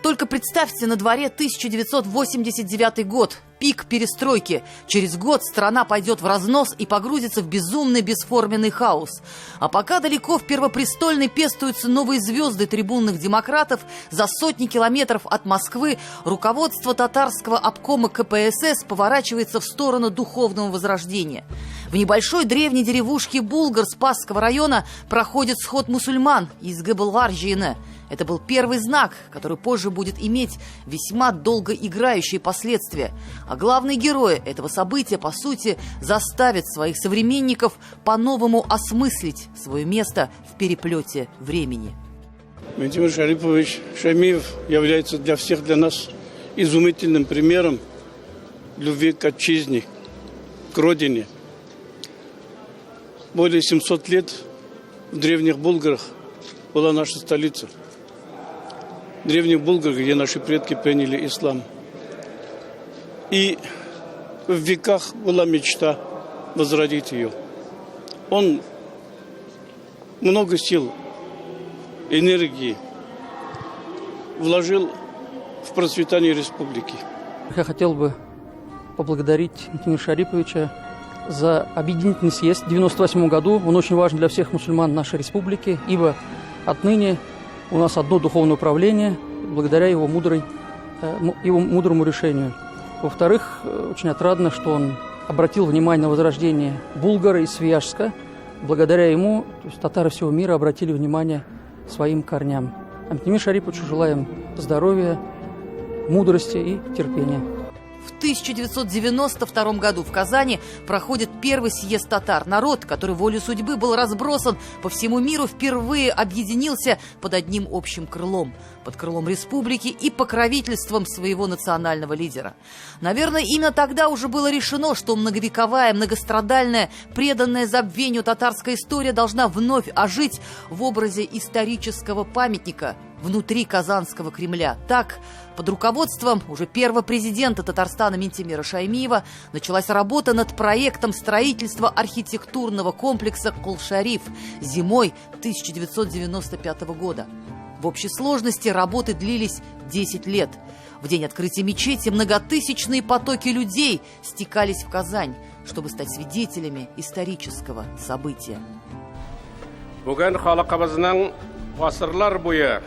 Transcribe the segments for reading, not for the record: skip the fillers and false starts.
Только представьте, на дворе 1989 год, пик перестройки. Через год страна пойдет в разнос и погрузится в безумный бесформенный хаос. А пока далеко в Первопрестольной пестуются новые звезды трибунных демократов, за сотни километров от Москвы руководство татарского обкома КПСС поворачивается в сторону духовного возрождения. В небольшой древней деревушке Булгар Спасского района проходит сход мусульман из Гыбылгар-Жиене. Это был первый знак, который позже будет иметь весьма долгоиграющие последствия. А главные герои этого события, по сути, заставят своих современников по-новому осмыслить свое место в переплете времени. Ментимир Шарипович Шаймиев является для всех для нас изумительным примером любви к отчизне, к родине. Более 700 лет в древних Булгарах была наша столица. В древних Булгарах, где наши предки приняли ислам. И в веках была мечта возродить ее. Он много сил, энергии вложил в процветание республики. Я хотел бы поблагодарить Ментимира Шариповича за объединительный съезд в 1998 году. Он очень важен для всех мусульман нашей республики, ибо отныне у нас одно духовное управление, благодаря его мудрому решению. Во-вторых, очень отрадно, что он обратил внимание на возрождение Булгара и Свияжска. Благодаря ему, то есть татары всего мира обратили внимание своим корням. А Ментимиру Шариповичу желаем здоровья, мудрости и терпения. В 1992 году в Казани проходит первый съезд татар. Народ, который волей судьбы был разбросан по всему миру, впервые объединился под одним общим крылом. Под крылом республики и покровительством своего национального лидера. Наверное, именно тогда уже было решено, что многовековая, многострадальная, преданная забвению татарская история должна вновь ожить в образе исторического памятника внутри Казанского Кремля. Так, под руководством уже первого президента Татарстана Ментимира Шаймиева началась работа над проектом строительства архитектурного комплекса Кул-Шариф зимой 1995 года. В общей сложности работы длились 10 лет. В день открытия мечети многотысячные потоки людей стекались в Казань, чтобы стать свидетелями исторического события. Бүген халкыбызның гасырлар буе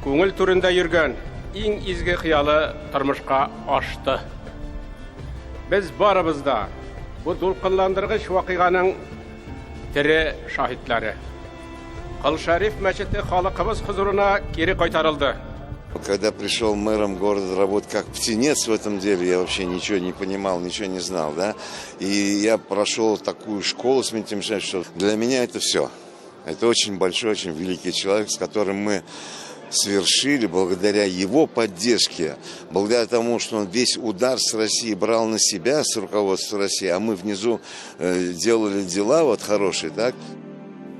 күңел түрендә йөргән иң изге хыялы тормышка ашты. Без барыбыз да бу дулкынландыргыч вакыйганың тере шаһитләре. Кул-Шариф мәчете халкыбыз хузурына кире кайтарылды. Когда пришел мэром города работать как птенец в этом деле, я вообще ничего не понимал, ничего не знал, да. И я прошел такую школу с Ментимиром Шариповичем, что для меня это все. Это очень большой, очень великий человек, с которым мы совершили благодаря его поддержке, благодаря тому, что он весь удар с России брал на себя, с руководства России, а мы внизу делали дела вот хорошие, так.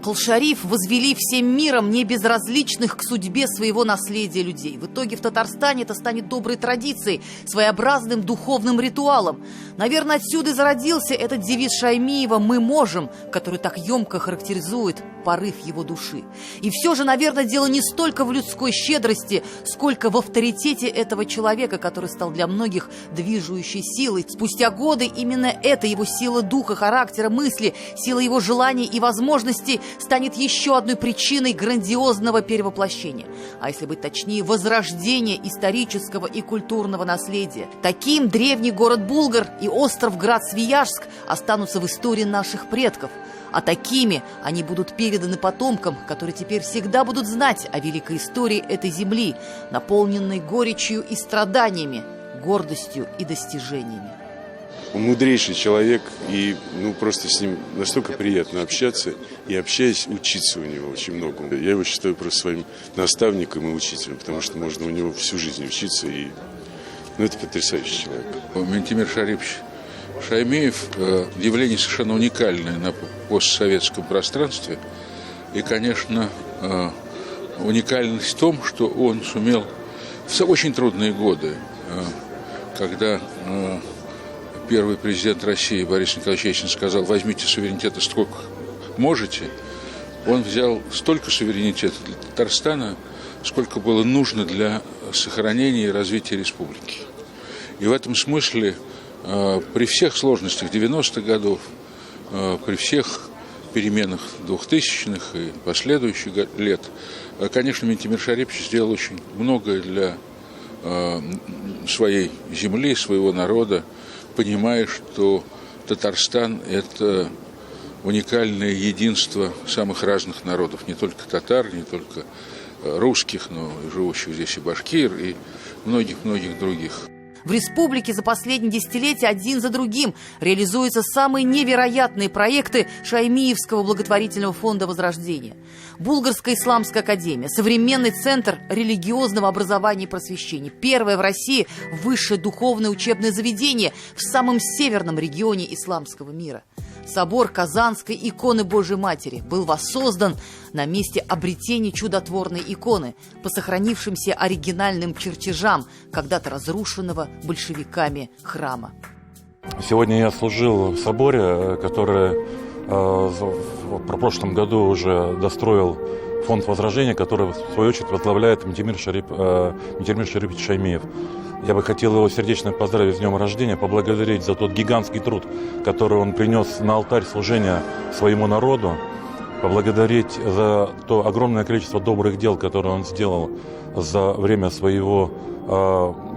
Кул-Шариф возвели всем миром не безразличных к судьбе своего наследия людей. В итоге в Татарстане это станет доброй традицией, своеобразным духовным ритуалом. Наверное, отсюда и зародился этот девиз Шаймиева «Мы можем», который так емко характеризует порыв его души. И все же, наверное, дело не столько в людской щедрости, сколько в авторитете этого человека, который стал для многих движущей силой. Спустя годы именно эта его сила духа, характера, мысли, сила его желаний и возможностей станет еще одной причиной грандиозного перевоплощения. А если быть точнее, возрождения исторического и культурного наследия. Таким древний город Булгар и остров Град-Свияжск останутся в истории наших предков. А такими они будут переданы потомкам, которые теперь всегда будут знать о великой истории этой земли, наполненной горечью и страданиями, гордостью и достижениями. Он мудрейший человек, и просто с ним настолько приятно общаться, и общаясь, учиться у него очень много. Я его считаю просто своим наставником и учителем, потому что можно у него всю жизнь учиться, и это потрясающий человек. Ментимир Шарипович Шаймиев – явление совершенно уникальное на постсоветском пространстве. И, конечно, уникальность в том, что он сумел в очень трудные годы, когда первый президент России Борис Николаевич Ельцин сказал: возьмите суверенитета сколько можете, он взял столько суверенитета для Татарстана, сколько было нужно для сохранения и развития республики. И в этом смысле при всех сложностях 90-х годов, при всех переменах 2000-х и последующих лет, конечно, Минтимир Шарипович сделал очень многое для своей земли, своего народа, понимая, что Татарстан – это уникальное единство самых разных народов, не только татар, не только русских, но и живущих здесь и башкир, и многих-многих других. В республике за последние десятилетия один за другим реализуются самые невероятные проекты Шаймиевского благотворительного фонда Возрождения. Булгарская исламская академия, современный центр религиозного образования и просвещения, первое в России высшее духовное учебное заведение в самом северном регионе исламского мира. Собор Казанской иконы Божьей Матери был воссоздан на месте обретения чудотворной иконы по сохранившимся оригинальным чертежам когда-то разрушенного большевиками храма. Сегодня я служил в соборе, который в прошлом году уже достроил фонд Возрождения, который в свою очередь возглавляет Минтимир Шарипович Шаймиев. Я бы хотел его сердечно поздравить с днем рождения, поблагодарить за тот гигантский труд, который он принес на алтарь служения своему народу, поблагодарить за то огромное количество добрых дел, которые он сделал за время своего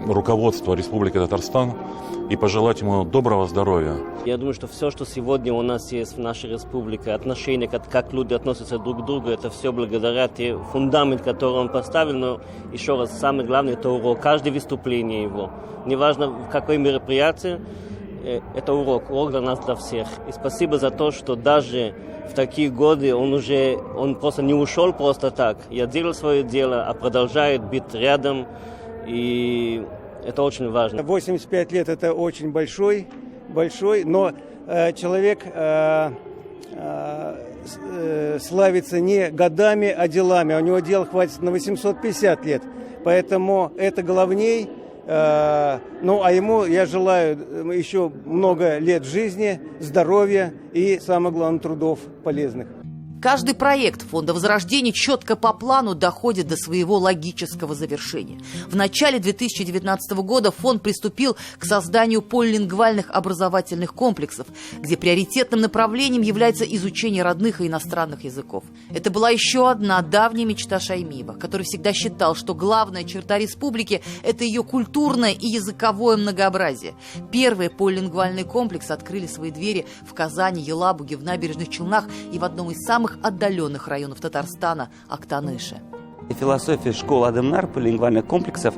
руководства Республики Татарстан, и пожелать ему доброго здоровья. Я думаю, что все, что сегодня у нас есть в нашей республике, отношения, как люди относятся друг к другу, это все благодаря тому фундаменту, который он поставил. Но еще раз, самое главное, это урок. Каждое выступление его, неважно в какое мероприятие, это урок для нас, для всех. И спасибо за то, что даже в такие годы он просто не ушел просто так. Я делал свое дело, а продолжает быть рядом. И это очень важно. 85 лет – это очень большой, но человек славится не годами, а делами. У него дел хватит на 850 лет. Поэтому это главней. А ему я желаю еще много лет жизни, здоровья и, самое главное, трудов полезных. Каждый проект Фонда Возрождения четко по плану доходит до своего логического завершения. В начале 2019 года фонд приступил к созданию полилингвальных образовательных комплексов, где приоритетным направлением является изучение родных и иностранных языков. Это была еще одна давняя мечта Шаймиева, который всегда считал, что главная черта республики – это ее культурное и языковое многообразие. Первые полилингвальные комплексы открыли свои двери в Казани, Елабуге, в Набережных Челнах и в одном из самых отдаленных районов Татарстана – Актаныше. Философия школ Адемнар, полилингвальных комплексов,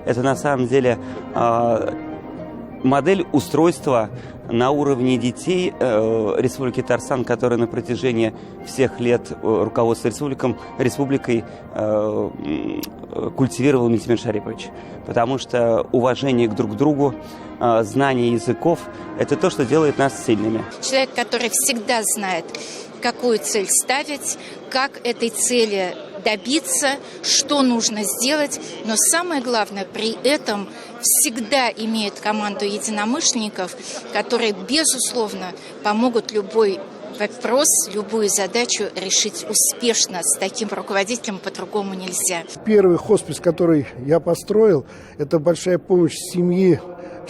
это на самом деле модель устройства на уровне детей Республики Татарстан, которая на протяжении всех лет руководства республикой культивировал Минтимир Шарипович. Потому что уважение друг к другу, знание языков – это то, что делает нас сильными. Человек, который всегда знает, какую цель ставить, как этой цели добиться, что нужно сделать, но самое главное, при этом всегда имеет команду единомышленников, которые, безусловно, помогут любой вопрос, любую задачу решить успешно. С таким руководителем по-другому нельзя. Первый хоспис, который я построил, это большая помощь семьи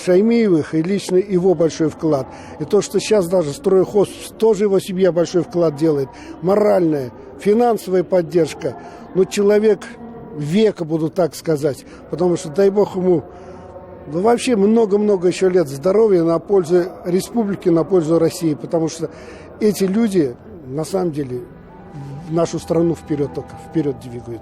Шаймиевых и лично его большой вклад. И то, что сейчас даже строю хоспис, тоже его семья большой вклад делает. Моральная, финансовая поддержка. Но человек века, буду так сказать. Потому что, дай бог ему, вообще много-много еще лет здоровья на пользу республики, на пользу России. Потому что эти люди, на самом деле, нашу страну вперед двигают.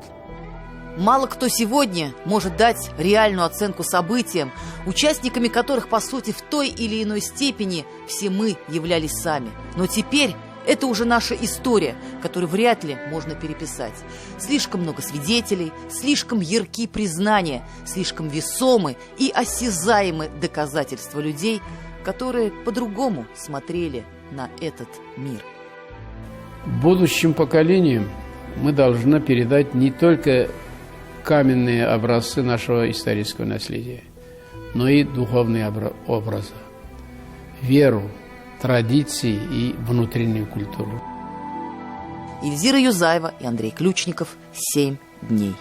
Мало кто сегодня может дать реальную оценку событиям, участниками которых, по сути, в той или иной степени все мы являлись сами. Но теперь это уже наша история, которую вряд ли можно переписать. Слишком много свидетелей, слишком яркие признания, слишком весомы и осязаемы доказательства людей, которые по-другому смотрели на этот мир. Будущим поколениям мы должны передать не только каменные образцы нашего исторического наследия, но и духовные образы, веру, традиции и внутреннюю культуру. Эльзира Юзаева и Андрей Ключников. 7 дней.